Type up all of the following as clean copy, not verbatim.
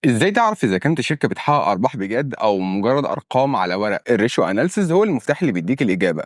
ازاي تعرف اذا كانت الشركه بتحقق ارباح بجد او مجرد ارقام على ورق؟ الريشيو اناليسيز هو المفتاح اللي بيديك الاجابه.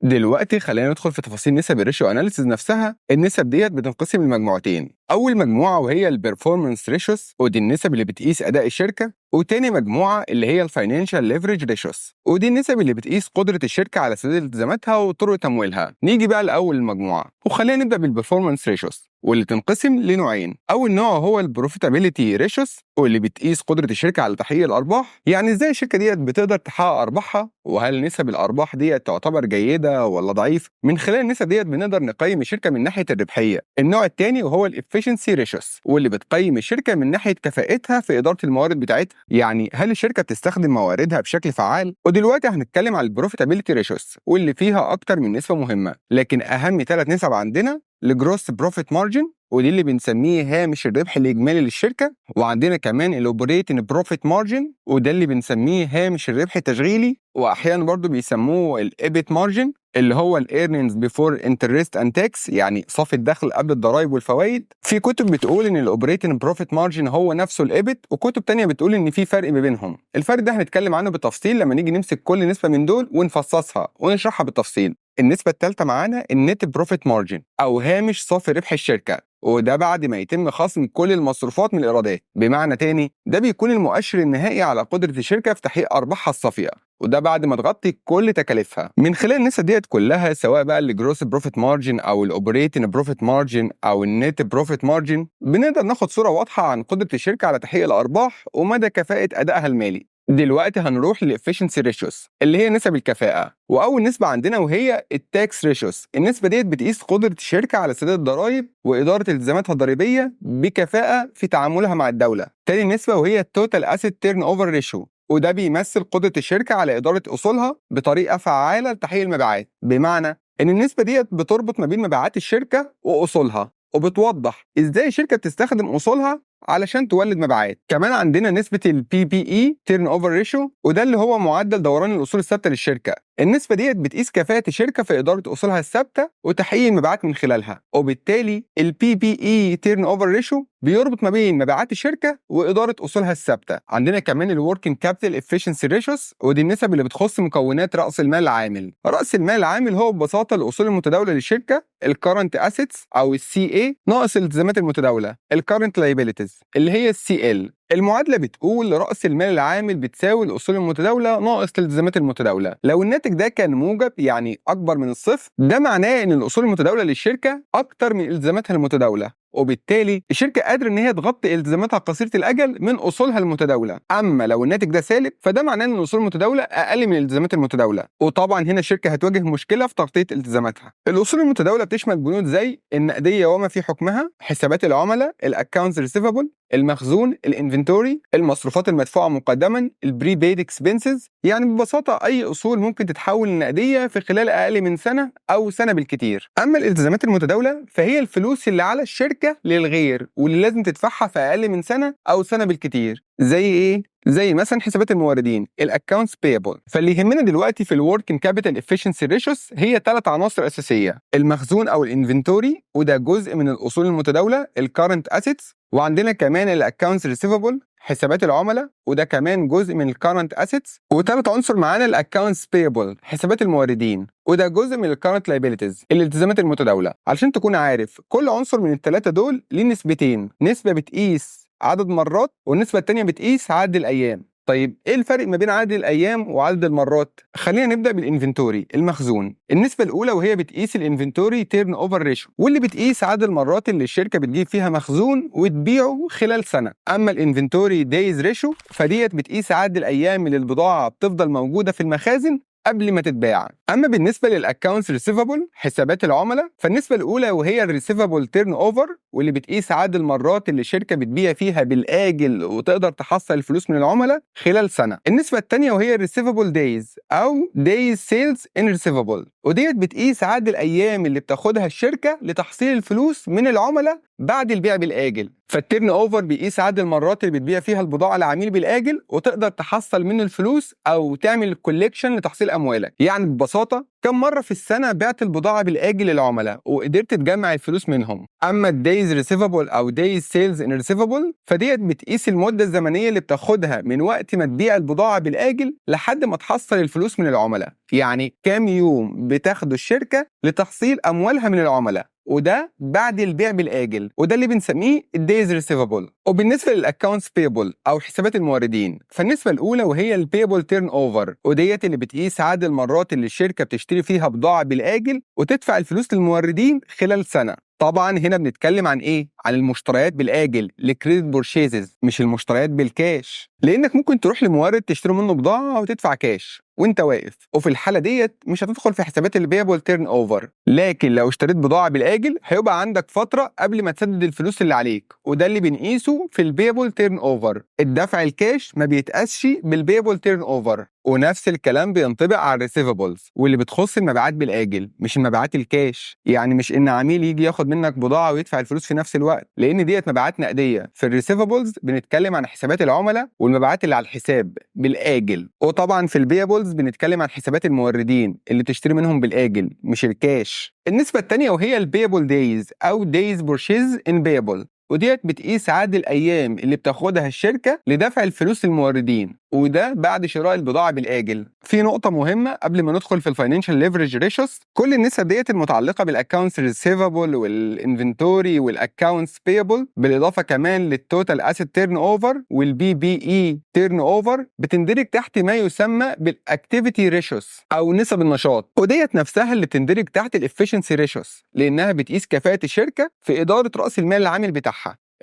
دلوقتي خلينا ندخل في تفاصيل نسب الريشيو اناليسيز نفسها. النسب ديت بتنقسم لمجموعتين، اول مجموعه وهي البرفورمانس ريشيوز ودي النسب اللي بتقيس اداء الشركه، وتاني مجموعه اللي هي الفاينانشال ليفرج ريشيوز ودي النسب اللي بتقيس قدره الشركه على سداد التزاماتها وطرق تمويلها. نيجي بقى لاول المجموعه وخلينا نبدا بالبرفورمانس ريشيوز واللي تنقسم لنوعين. اول نوع هو البروفيتابيلتي ريشيوز واللي بتقيس قدره الشركه على تحقيق الارباح، يعني ازاي الشركه ديت بتقدر تحقق ارباحها وهل نسب الارباح ديت تعتبر جيده ولا ضعيف. من خلال النسب ديت بنقدر نقيم الشركه من ناحيه الربحيه. النوع الثاني وهو الافشنسي ريشيوز واللي بتقيم الشركه من ناحيه كفاءتها في اداره الموارد بتاعتها، يعني هل الشركه بتستخدم مواردها بشكل فعال. ودلوقتي هنتكلم على البروفيتابيلتي ريشيوز واللي فيها اكتر من نسبه مهمه، لكن اهم 3 نسب عندنا الجروس بروفيت مارجن ودي اللي بنسميه هامش الربح الاجمالي للشركه، وعندنا كمان الاوبريتنج بروفيت مارجن وده اللي بنسميه هامش الربح التشغيلي، واحيانا برضو بيسموه الايبت مارجن اللي هو الايرنينجز بيفور انترست اند تاكس، يعني صافي الدخل قبل الضرائب والفوائد. في كتب بتقول ان الاوبريتنج بروفيت مارجن هو نفسه الايبت، وكتب تانية بتقول ان في فرق ما بينهم. الفرق ده هنتكلم عنه بالتفصيل لما نيجي نمسك كل نسبه من دول ونفصصها ونشرحها بالتفصيل. النسبة الثالثة معانا النت بروفيت مارجن أو هامش صافي ربح الشركة، وده بعد ما يتم خصم كل المصروفات من الإيرادات. بمعنى تاني ده بيكون المؤشر النهائي على قدرة الشركة في تحقيق أرباحها الصافية، وده بعد ما تغطي كل تكاليفها. من خلال النسب ديت كلها سواء بقى الجروس بروفيت مارجن أو الأوبريتنج بروفيت مارجن أو النت بروفيت مارجن بنقدر ناخد صورة واضحة عن قدرة الشركة على تحقيق الأرباح ومدى كفاءة أدائها المالي. دلوقتي هنروح للإفشنسي ريشيوز اللي هي نسب الكفاءة، وأول نسبة عندنا وهي التاكس ريشيوز. النسبة ديت بتقيس قدرة الشركة على سداد الضرائب وإدارة التزاماتها الضريبية بكفاءة في تعاملها مع الدولة. تاني نسبة وهي التوتال أسيت تيرن أوفر ريشيو وده بيمثل قدرة الشركة على إدارة أصولها بطريقة فعالة لتحقيق المبيعات، بمعنى إن النسبة ديت بتربط ما بين مبيعات الشركة وأصولها وبتوضح إزاي الشركة بتستخدم أصولها علشان تولد مبيعات. كمان عندنا نسبة البي بي اي تيرن اوفر ريشيو وده اللي هو معدل دوران الاصول الثابته للشركه. النسبه ديت بتقيس كفاءه الشركه في اداره اصولها الثابته وتحقيق المبيعات من خلالها، وبالتالي البي بي اي تيرن اوفر ريشيو بيربط ما بين مبيعات الشركه واداره اصولها الثابته. عندنا كمان الوركينج كابيتال افشنسي ريشيوز ودي النسب اللي بتخص مكونات راس المال العامل. راس المال العامل هو ببساطه الاصول المتداوله للشركه، الكرنت اسيتس او السي اي ناقص الالتزامات المتداوله، الكرنت لايبيليتيز اللي هي السي ال. المعادله بتقول راس المال العامل بتساوي الاصول المتداوله ناقص الالتزامات المتداوله. لو الناتج ده كان موجب يعني اكبر من الصفر ده معناه ان الاصول المتداوله للشركه اكتر من التزاماتها المتداوله، وبالتالي الشركه قادره ان هي تغطي التزاماتها قصيره الاجل من اصولها المتداوله. اما لو الناتج ده سالب فده معناه ان الاصول المتداوله اقل من الالتزامات المتداوله، وطبعا هنا الشركه هتواجه مشكله في تغطيه التزاماتها. الاصول المتداوله بتشمل بنود زي النقديه وما في حكمها، حسابات العملاء، الاكونتس ريسيفبل، المخزون، الانفنتوري، المصروفات المدفوعه مقدما، البري بيد اكسبنسز. يعني ببساطه اي اصول ممكن تتحول لنقديه في خلال اقل من سنه او سنه بالكتير. اما الالتزامات المتداوله فهي الفلوس اللي على الشركه للغير واللي لازم تدفعها في اقل من سنه او سنه بالكتير. زي ايه؟ زي مثلا حسابات الموردين، الاكونتس بيبل. فاللي يهمنا دلوقتي في الوركينج كابيتال افشنسي ريشيوز هي 3 عناصر اساسيه: المخزون او الانفنتوري وده جزء من الاصول المتداوله، الكارنت اسيتس، وعندنا كمان الاكونتس ريسيفبل حسابات العملاء وده كمان جزء من الكارنت اسيتس، وثالث عنصر معانا الاكونتس بيبل حسابات الموردين وده جزء من الكارنت لايبيليتيز الالتزامات المتداوله. علشان تكون عارف كل عنصر من الثلاثه دول ليه نسبتين، نسبه بتقيس عدد مرات والنسبه الثانيه بتقيس عدد الايام. طيب ايه الفرق ما بين عدد الايام وعدد المرات؟ خلينا نبدا بالانفنتوري المخزون. النسبه الاولى وهي بتقيس الانفنتوري تيرن اوفر ريشيو واللي بتقيس عدد المرات اللي الشركه بتجيب فيها مخزون وتبيعه خلال سنه. اما الانفنتوري دايز ريشيو فديت بتقيس عدد الايام اللي البضاعه بتفضل موجوده في المخازن قبل ما تتباع. اما بالنسبه للاكونتس ريسيفبل حسابات العملاء فالنسبه الاولى وهي الريسيفبل تيرن اوفر واللي بتقيس عدد المرات اللي الشركه بتبيع فيها بالاجل وتقدر تحصل الفلوس من العملاء خلال سنه. النسبه الثانيه وهي الريسيفبل دايز او دايز سيلز ان ريسيفبل وديت بتقيس عدد الايام اللي بتاخدها الشركه لتحصيل الفلوس من العملاء بعد البيع بالاجل. فالتيرن اوفر بيقيس عدد المرات اللي بتبيع فيها البضاعه لعميل بالاجل وتقدر تحصل منه الفلوس او تعمل كوليكشن لتحصيل اموالك. يعني ببساطه كم مرة في السنة بعت البضاعة بالآجل للعملاء وقدرت تجمع الفلوس منهم. أما الدايز ريسيفابل أو دايز سيلز ان ريسيفابل فديت بتقيس المدة الزمنية اللي بتاخدها من وقت ما تبيع البضاعة بالآجل لحد ما تحصل الفلوس من العملاء، يعني كام يوم بتاخده الشركة لتحصيل أموالها من العملاء، وده بعد البيع بالآجل، وده اللي بنسميه الدايز ريسيفابل. وبالنسبة للأكاونتس بيبل أو حسابات الموردين فالنسبة الأولى وهي البيبل تيرن أوفر، وديت اللي بتقيس عدد المرات اللي الشركة بتشتري فيها بضاعة بالآجل وتدفع الفلوس للموردين خلال سنة. طبعا هنا بنتكلم عن ايه؟ عن المشتريات بالاجل الكريدت بورشيزز، مش المشتريات بالكاش، لانك ممكن تروح لمورد تشتري منه بضاعه وتدفع كاش وانت واقف، وفي الحاله ديت مش هتدخل في حسابات البيبل تيرن اوفر. لكن لو اشتريت بضاعه بالاجل هيبقى عندك فتره قبل ما تسدد الفلوس اللي عليك، وده اللي بنقيسه في البيبل تيرن اوفر. الدفع الكاش ما بيتقاسش بالبيبل تيرن اوفر. ونفس الكلام بينطبق على الريسيفبلز واللي بتخص المبيعات بالاجل مش المبيعات الكاش، يعني مش ان عميل يجي ياخد منك بضاعه ويدفع الفلوس في نفس الوقت، لان ديت مبيعات نقديه. في الريسيفبلز بنتكلم عن حسابات العملاء والمبيعات اللي على الحساب بالاجل. وطبعا في البيبلز بنتكلم عن حسابات الموردين اللي بتشتري منهم بالاجل مش الكاش. النسبه الثانيه وهي البيبل دايز او دايز بورشيز ان بيبل، وديت بتقيس عدد الايام اللي بتاخدها الشركه لدفع الفلوس للموردين، وده بعد شراء البضاعه بالاجل. في نقطه مهمه قبل ما ندخل في الفاينانشال ليفرج ريشوز، كل النسب ديت المتعلقه بالاكونتس ريسيفبل والانفنتوري والاكونتس بيبل بالاضافه كمان للتوتال اسيت تيرن اوفر والبي بي اي تيرن اوفر بتندرج تحت ما يسمى بالاكتيفيتي ريشوز او نسب النشاط، وديت نفسها اللي بتندرج تحت الافشنسي ريشوز لانها بتقيس كفاءه الشركه في اداره راس المال العامل بتاعها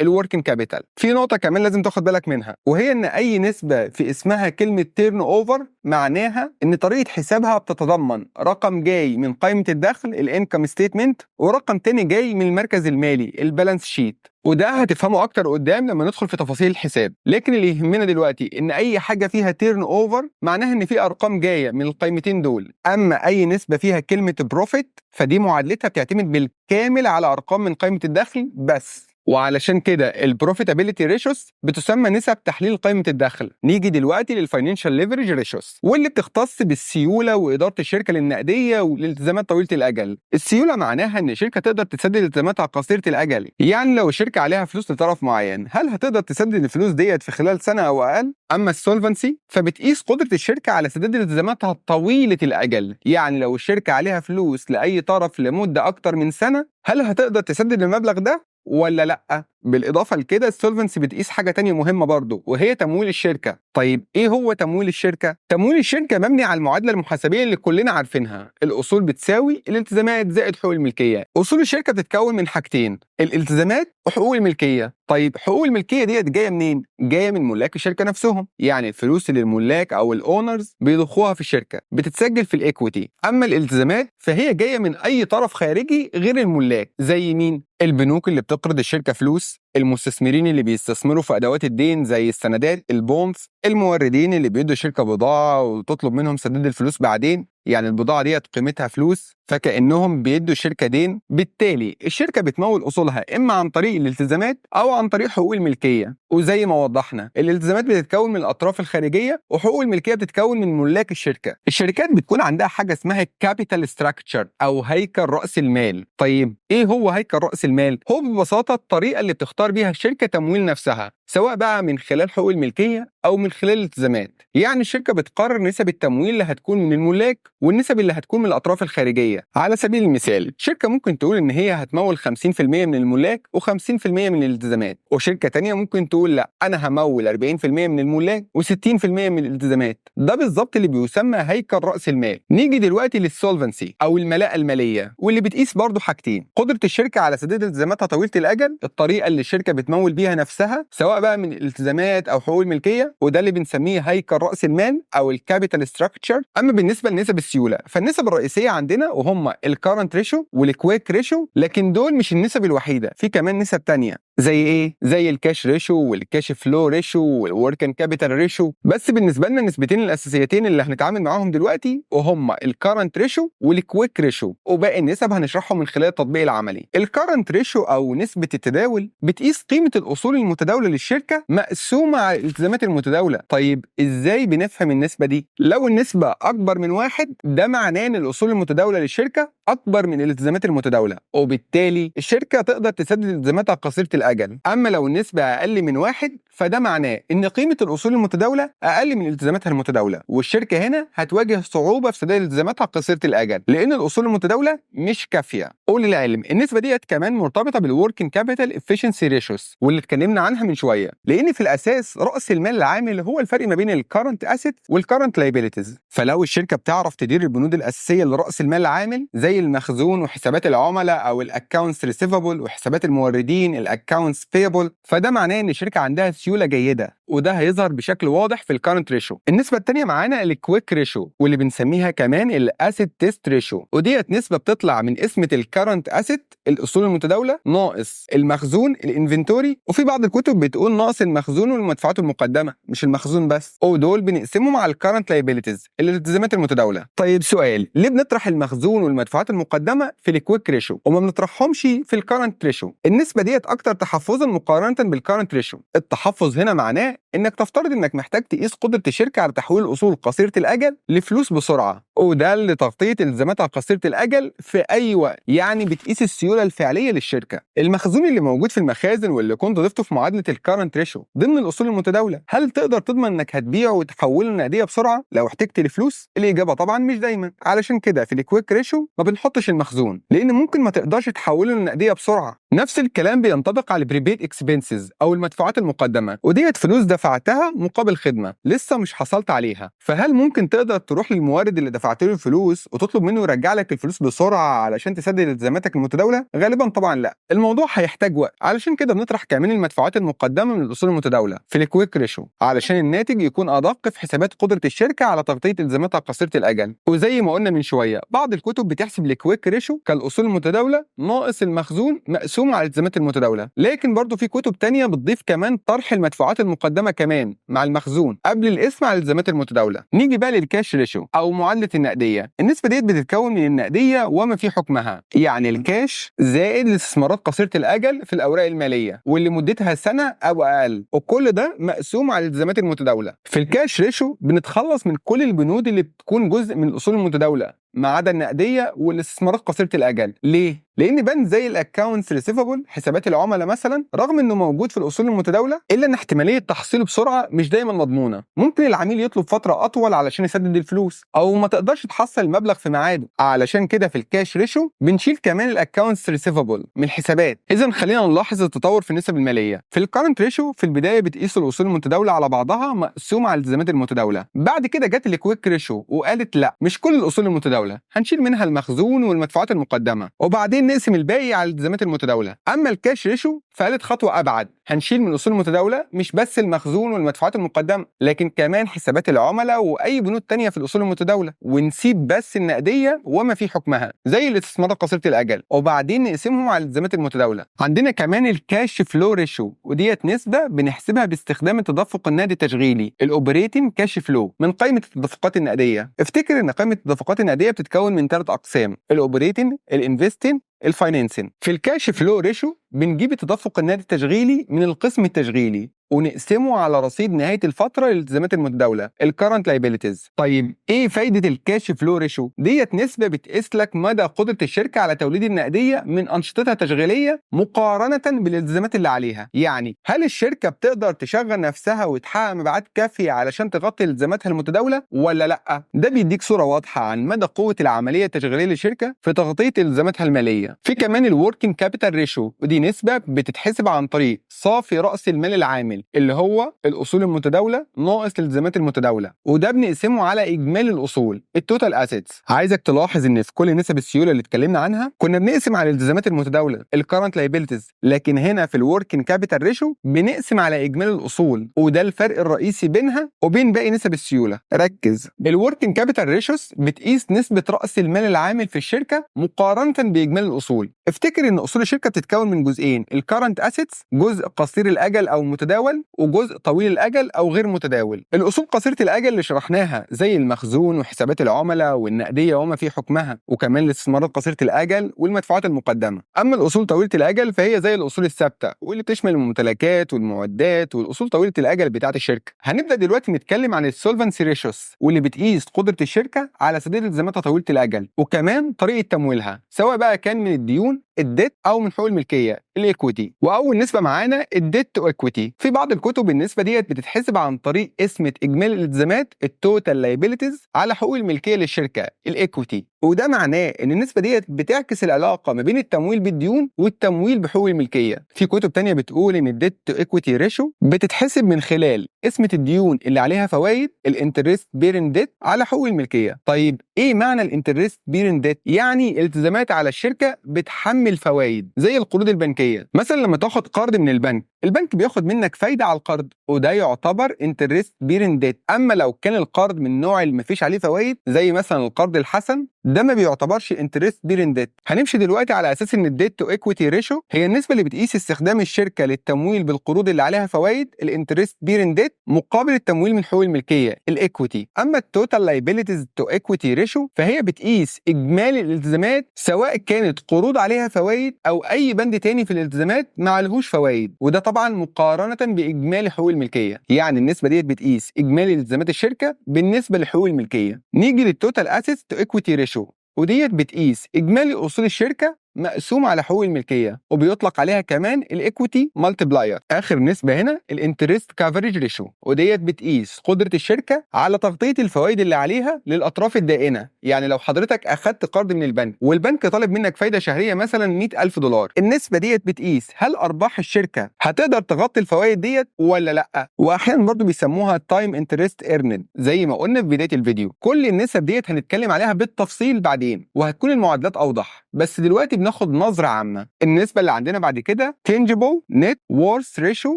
الوركينج كابيتال. في نقطة كمان لازم تاخد بالك منها، وهي ان اي نسبة في اسمها كلمة تيرن اوفر معناها ان طريقة حسابها بتتضمن رقم جاي من قائمة الدخل الانكم ستيتمنت ورقم تاني جاي من المركز المالي البالانس شيت، وده هتفهمه اكتر قدام لما ندخل في تفاصيل الحساب. لكن اللي يهمنا دلوقتي ان اي حاجة فيها تيرن اوفر معناها ان في ارقام جاية من القائمتين دول. اما اي نسبة فيها كلمة بروفيت فدي معادلتها بتعتمد بالكامل على ارقام من قائمة الدخل بس، وعلشان كده البروفيتابيلتي ريشوز بتسمى نسب تحليل قائمه الدخل. نيجي دلوقتي للفاينانشال ليفرج ريشوز واللي بتختص بالسيوله واداره الشركه للنقديه والالتزامات طويله الاجل. السيوله معناها ان الشركه تقدر تسدد التزاماتها قصيره الاجل، يعني لو الشركه عليها فلوس لطرف معين هل هتقدر تسدد الفلوس ديت في خلال سنه او اقل. اما السولفنسي فبتقيس قدره الشركه على سداد التزاماتها طويله الاجل، يعني لو الشركه عليها فلوس لاي طرف لمده اكتر من سنه هل هتقدر تسدد المبلغ ده ولا لا. بالاضافه لكده السولفنسي بتقيس حاجه تانية مهمه برضو وهي تمويل الشركه. طيب ايه هو تمويل الشركه؟ تمويل الشركه مبني على المعادله المحاسبيه اللي كلنا عارفينها، الاصول بتساوي الالتزامات زائد حقوق الملكيه. اصول الشركه بتتكون من حاجتين، الالتزامات وحقوق الملكيه. طيب حقوق الملكيه ديت جايه منين؟ جايه من ملاك الشركه نفسهم، يعني الفلوس اللي الملاك او الاونرز بيضخوها في الشركه بتتسجل في الايكويتي. اما الالتزامات فهي جايه من اي طرف خارجي غير الملاك، زي مين؟ البنوك اللي بتقرض الشركه فلوس، المستثمرين اللي بيستثمروا في ادوات الدين زي السندات البونز، الموردين اللي بيدوا شركه بضاعه وتطلب منهم سداد الفلوس بعدين، يعني البضاعه ديت قيمتها فلوس فكانهم بيدوا الشركه دين. بالتالي الشركه بتمول اصولها اما عن طريق الالتزامات او عن طريق حقوق الملكيه. وزي ما وضحنا الالتزامات بتتكون من الاطراف الخارجيه وحقوق الملكيه بتتكون من ملاك الشركه. الشركات بتكون عندها حاجه اسمها كابيتال ستراكشر او هيكل راس المال. طيب ايه هو هيكل راس المال؟ هو ببساطه الطريقه اللي بتختار بيها الشركه تمويل نفسها، سواء بقى من خلال حقوق الملكيه او من خلال الالتزامات. يعني الشركه بتقرر نسب التمويل اللي هتكون من الملاك والنسب اللي هتكون من الاطراف الخارجيه. على سبيل المثال شركه ممكن تقول ان هي هتمول 50% من الملاك و50% من الالتزامات، وشركه تانية ممكن تقول لا انا همول 40% من الملاك و60% من الالتزامات. ده بالظبط اللي بيسمى هيكل راس المال. نيجي دلوقتي للسولفنسي او الملاءه الماليه، واللي بتقيس برضو حاجتين، قدره الشركه على سداد التزاماتها طويله الاجل، الطريقه اللي الشركه بتمول بيها نفسها سواء بقى من الالتزامات او حقوق الملكيه، وده اللي بنسميه هيكل راس المال او الكابيتال ستراكشر. اما بالنسبه لنسب السيوله فالنسب الرئيسيه عندنا وهم الكارنت ريشيو والكويك ريشيو، لكن دول مش النسب الوحيده، في كمان نسب تانية زي ايه؟ زي الكاش ريشيو والكاش فلو ريشيو والوركن كابيتال ريشيو. بس بالنسبه لنا النسبتين الاساسيتين اللي هنتعامل معاهم دلوقتي وهم الكارنت ريشيو والكويك ريشيو، وباقي النسب هنشرحهم من خلال التطبيق العملي. الكارنت ريشيو او نسبه التداول بتقيس قيمه الاصول المتداوله للشركه مقسومه على الالتزامات المتداوله. طيب ازاي بنفهم النسبه دي؟ لو النسبه اكبر من 1 ده معناه ان الاصول المتداوله للشركه اكبر من الالتزامات المتداوله، وبالتالي الشركه تقدر تسدد التزاماتها قصيره الاجل. اما لو النسبه اقل من 1 فده معناه ان قيمه الاصول المتداوله اقل من التزاماتها المتداوله، والشركه هنا هتواجه صعوبه في سداد التزاماتها قصيره الاجل لان الاصول المتداوله مش كافيه. وللعلم النسبه ديت كمان مرتبطه بالوركينج كابيتال افشنسي ريشيوز واللي اتكلمنا عنها من شويه، لان في الاساس راس المال العامل هو الفرق ما بين الكرنت اسيت والكرنت لايبيليتيز. فلو الشركه بتعرف تدير البنود الاساسيه لراس المال العامل زي المخزون وحسابات العملاء او الاكونتس ريسيفبل وحسابات الموردين الاكونتس بيبل، فده معناه ان الشركه عندها سيوله جيده، وده هيظهر بشكل واضح في الكارنت ريشيو. النسبه الثانيه معانا الكويك ريشيو واللي بنسميها كمان الاسيت تيست ريشيو، وديت نسبه بتطلع من قسمه الكارنت اسيت الاصول المتداوله ناقص المخزون الانفنتوري، وفي بعض الكتب بتقول ناقص المخزون والمدفوعات المقدمه، مش المخزون بس، ودول بنقسمهم على الكارنت لايبيليتيز الالتزامات المتداوله. طيب سؤال، ليه بنطرح المخزون والمدفوعات المقدمه في الكويك ريشيو وما بنطرحهمش في الكارنت ريشيو؟ النسبه ديت اكتر تحفظا مقارنه بالكارنت ريشيو. التحفظ هنا معناه انك تفترض انك محتاج تقيس قدره الشركه على تحويل الاصول قصيره الاجل لفلوس بسرعه، وده لتغطيه التزاماتها قصيره الاجل في اي وقت، يعني بتقيس السيوله الفعليه للشركه. المخزون اللي موجود في المخازن واللي كنت ضفته في معادله الكارنت ريشيو ضمن الاصول المتداوله، هل تقدر تضمن انك هتبيعه وتحوله لنقديه بسرعه لو احتجت لفلوس؟ الاجابه طبعا مش دايما، علشان كده في الكويك ريشيو ما بنحطش المخزون لان ممكن ما تقدرش تحوله لنقديه بسرعه. نفس الكلام بينطبق على البريبيد اكسبنسز او المدفوعات المقدمه، وديت فلوس دفعتها مقابل خدمه لسه مش حصلت عليها، فهل ممكن تقدر تروح للمورد اللي دفعت له الفلوس وتطلب منه يرجع لك الفلوس بسرعه علشان تسدد التزاماتك المتداوله؟ غالبا طبعا لا، الموضوع هيحتاج وقت، علشان كده بنطرح كمان المدفوعات المقدمه من الاصول المتداوله في الكويك ريشيو علشان الناتج يكون ادق في حسابات قدره الشركه على تغطيه التزاماتها قصيره الاجل. وزي ما قلنا من شويه بعض الكتب بتحسب الكويك ريشيو كالاصول المتداوله ناقص المخزون مقسوم على الالتزامات المتداوله، لكن برضه في كتب تانية بتضيف كمان طرح المدفوعات المقدمه كمان مع المخزون قبل الاسم على الالتزامات المتداوله. نيجي بقى للكاش ريشيو او معادله النقديه. النسبه ديت بتتكون من النقديه وما في حكمها، يعني الكاش زائد الاستثمارات قصيره الاجل في الاوراق الماليه واللي مدتها سنه او اقل، وكل ده مقسوم على الالتزامات المتداوله. في الكاش ريشيو بنتخلص من كل البنود اللي بتكون جزء من الاصول المتداوله ما عدا النقديه والاستثمارات قصيره الاجل. ليه؟ لان بند زي الاكونتس ريسيفبل حسابات العملاء مثلا رغم انه موجود في الاصول المتداوله الا ان احتماليه تحصيله بسرعه مش دايما مضمونه، ممكن العميل يطلب فتره اطول علشان يسدد الفلوس او ما تقدرش تحصل المبلغ في ميعاده. علشان كده في الكاش ريشيو بنشيل كمان الاكونتس ريسيفبل من الحسابات. اذا خلينا نلاحظ التطور في النسب الماليه. في الكارنت ريشيو في البدايه بتقيس الاصول المتداوله على بعضها مقسومه على الالتزامات المتداوله، بعد كده جت الكويك ريشيو وقالت لا مش كل الاصول المتداوله، هنشيل منها المخزون والمدفوعات المقدمه وبعدين نقسم الباقي على الالتزامات المتداوله. اما الكاش ريشيو فقالت خطوه ابعد، هنشيل من الاصول المتداوله مش بس المخزون والمدفوعات المقدمه لكن كمان حسابات العملاء واي بنود تانية في الاصول المتداوله، ونسيب بس النقديه وما في حكمها زي الاستثمارات قصيره الاجل، وبعدين نقسمهم على الالتزامات المتداوله. عندنا كمان الكاش فلو ريشيو، وديت نسبه بنحسبها باستخدام التدفق النقدي التشغيلي الاوبريتنج كاش فلو من قائمه التدفقات النقديه. افتكر ان قائمه التدفقات النقديه بتتكون من 3 اقسام: الاوبريتنج، الانفستنج، الفاينانسنج. في الكاش فلو ريشيو بنجيب التدفق النقدي التشغيلي من القسم التشغيلي ونقسمه على رصيد نهايه الفتره للالتزامات المتداوله الكرنت لايبيليتيز. طيب ايه فايده الكاش فلو ريشيو؟ ديت نسبه بتقيس لك مدى قدره الشركه على توليد النقديه من انشطتها التشغيليه مقارنه بالالتزامات اللي عليها. يعني هل الشركه بتقدر تشغل نفسها وتحقق مبيعات كافيه علشان تغطي التزاماتها المتداوله ولا لا؟ ده بيديك صوره واضحه عن مدى قوه العمليه التشغيليه للشركه في تغطيه التزاماتها الماليه. في كمان الوركينج كابيتال ريشيو، ودي نسبه بتتحسب عن طريق صافي راس المال العامل الاعمال اللي هو الاصول المتداوله ناقص الالتزامات المتداوله، وده بنقسمه على اجمالي الاصول التوتال اسيتس. عايزك تلاحظ ان في كل نسب السيوله اللي اتكلمنا عنها كنا بنقسم على الالتزامات المتداوله الكرنت لايبيلتيز، لكن هنا في الوركينج كابيتال ريشيو بنقسم على اجمالي الاصول، وده الفرق الرئيسي بينها وبين باقي نسب السيوله. ركز، الوركينج كابيتال ريشيوز بتقيس نسبه راس المال العامل في الشركه مقارنه باجمالي الاصول. افتكر ان اصول الشركه بتتكون من جزئين، الكرنت اسيتس جزء قصير الاجل او متداول، وجزء طويل الاجل او غير متداول. الاصول قصيره الاجل اللي شرحناها زي المخزون وحسابات العملاء والنقديه وما في حكمها، وكمان الاستثمارات قصيره الاجل والمدفوعات المقدمه. اما الاصول طويله الاجل فهي زي الاصول الثابته واللي بتشمل الممتلكات والمعدات والاصول طويله الاجل بتاعه الشركه. هنبدا دلوقتي نتكلم عن السولفنسي ريشيوز واللي بتقيس قدره الشركه على سداد التزاماتها طويله الاجل، وكمان طريقه تمويلها سواء بقى كان من الديون الديت او من حقوق الملكيه الايكويتي. واول نسبه معانا الديت تو ايكويتي. في بعض الكتب النسبه ديت بتتحسب عن طريق قسمه اجمالي الالتزامات التوتال لايبيليتيز على حقوق الملكيه للشركه الايكويتي، وده معناه ان النسبه ديت بتعكس العلاقه ما بين التمويل بالديون والتمويل بحقوق الملكيه. في كتب تانية بتقول ان الديت تو ايكويتي ريشيو بتتحسب من خلال قسمه الديون اللي عليها فوائد الانترست بيرن ديت على حقوق الملكيه. طيب ايه معنى الانترست بيرن ديت؟ يعني التزامات على الشركه بتحمل فوائد زي القروض البنكيه. مثلا لما تاخد قرض من البنك بياخد منك فايده على القرض، وده يعتبر انترست بيرن ديت. اما لو كان القرض من النوع اللي مفيش عليه فوائد زي مثلا القرض الحسن، ده ما بيعتبرش انترست بيرن ديت. هنمشي دلوقتي على اساس ان الديت تو ايكويتي ريشيو هي النسبه اللي بتقيس استخدام الشركه للتمويل بالقروض اللي عليها فوائد الانترست بيرن ديت مقابل التمويل من حقوق الملكيه الايكويتي. اما التوتال لايبيليتيز تو ايكويتي ريشيو فهي بتقيس اجمالي الالتزامات سواء كانت قروض عليها فوائد او اي بند تاني في الالتزامات ما عليهوش فوائد، وده طبعا مقارنه باجمالي حقوق الملكيه. يعني النسبه ديت بتقيس اجمالي التزامات الشركه بالنسبه لحقوق الملكيه. نيجي للتوتال اسيتس تو ايكويتي ريشيو، وديت بتقيس اجمالي اصول الشركه مقسوم على حقوق الملكيه، وبيطلق عليها كمان الايكويتي مالتيبلاير. اخر نسبه هنا الانترست كافريج ريشيو، وديت بتقيس قدره الشركه على تغطيه الفوائد اللي عليها للاطراف الدائنه. يعني لو حضرتك اخدت قرض من البنك والبنك طالب منك فايده شهريه مثلا $100,000، النسبه ديت بتقيس هل ارباح الشركه هتقدر تغطي الفوائد ديت ولا لا. واحيانا برضو بيسموها تايم انترست ايرند زي ما قلنا في بدايه الفيديو. كل النسب ديت هنتكلم عليها بالتفصيل بعدين وهتكون المعادلات اوضح، بس دلوقتي بناخد نظره عامه. النسبه اللي عندنا بعد كده tangible net worth ratio،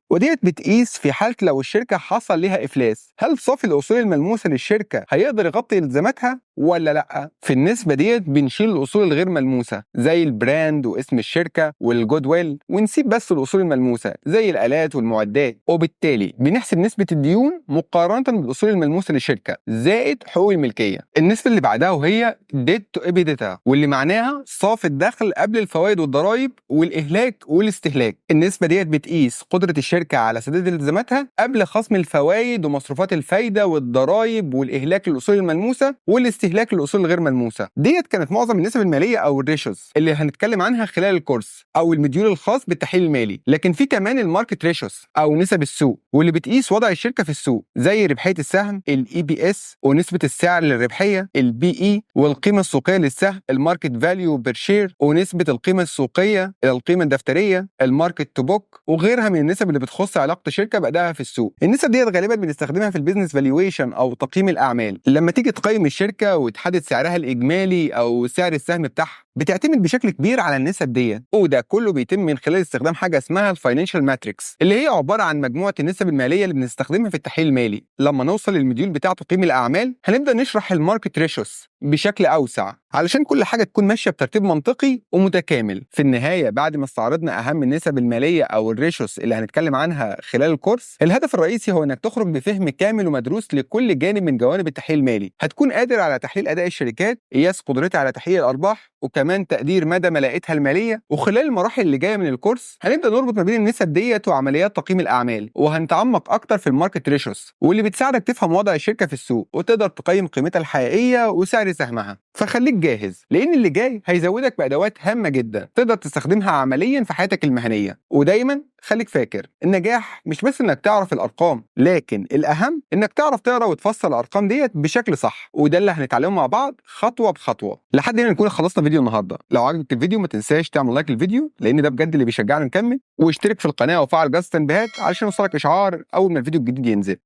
وديت بتقيس في حاله لو الشركه حصل ليها افلاس هل صافي الاصول الملموسه للشركه هيقدر يغطي التزاماتها ولا لا. في النسبه ديت بنشيل الاصول الغير ملموسه زي البراند واسم الشركه والجود ويل، ونسيب بس الاصول الملموسه زي الالات والمعدات، وبالتالي بنحسب نسبه الديون مقارنه بالاصول الملموسه للشركه زائد حقوق الملكيه. النسبه اللي بعدها وهي ديت تو EBITDA، واللي معناها صافي الدخل قبل الفوائد والضرائب والاهلاك والاستهلاك. النسبه ديت بتقيس قدره الشركه على سداد التزاماتها قبل خصم الفوائد ومصروفات الفايده والضرائب والاهلاك للاصول الملموسه والاستهلاك للاصول الغير ملموسه. ديت كانت معظم النسب الماليه او الريشوز اللي هنتكلم عنها خلال الكورس او المديول الخاص بالتحليل المالي. لكن في كمان الماركت ريشوز او نسب السوق، واللي بتقيس وضع الشركه في السوق زي ربحيه السهم EPS ونسبه السعر للربحيه PE، والقيمه السوقيه للسهم الماركت فاليو بير شير، ونسبه القيمه السوقيه الى القيمه الدفتريه الماركت تو بوك، وغيرها من النسب اللي بتخص علاقه الشركه بادائها في السوق. النسب ديت غالبا بنستخدمها في البيزنس فالويشن او تقييم الاعمال. لما تيجي تقيم الشركه وتحدد سعرها الاجمالي او سعر السهم بتاعها بتعتمد بشكل كبير على النسب ديت، وده كله بيتم من خلال استخدام حاجه اسمها الفاينانشال ماتريكس اللي هي عباره عن مجموعه النسب الماليه اللي بنستخدمها في التحليل المالي. لما نوصل للمديول بتاع تقييم الاعمال هنبدا نشرح الماركت ريشوز بشكل اوسع علشان كل حاجه تكون ماشيه بترتيب منطقي ومتكامل. في النهايه بعد ما استعرضنا اهم النسب الماليه او الريشوز اللي هنتكلم عنها خلال الكورس، الهدف الرئيسي هو انك تخرج بفهم كامل ومدروس لكل جانب من جوانب التحليل المالي. هتكون قادر على تحليل اداء الشركات، قياس قدرتها على تحقيق الارباح، وكمان تقدير مدى ملاءتها الماليه. وخلال المراحل اللي جايه من الكورس هنبدا نربط ما بين النسب ديت وعمليات تقييم الاعمال، وهنتعمق اكتر في الماركت ريشوز واللي بتساعدك تفهم وضع الشركه في السوق وتقدر تقيم قيمتها الحقيقيه وسعر سعر سهمها. فخليك جاهز، لأن اللي جاي هيزودك بأدوات هامة جدا تقدر تستخدمها عمليا في حياتك المهنية. ودايما خليك فاكر، النجاح مش بس انك تعرف الارقام، لكن الاهم انك تعرف تقرا وتفسر الارقام ديت بشكل صح، وده اللي هنتعلمه مع بعض خطوه بخطوه. لحد هنا نكون خلصنا فيديو النهارده. لو عجبك الفيديو ما تنساش تعمل لايك للفيديو، لان ده بجد اللي بيشجعنا نكمل، واشترك في القناه وفعل جرس التنبيهات علشان يوصلك اشعار اول ما الفيديو الجديد ينزل.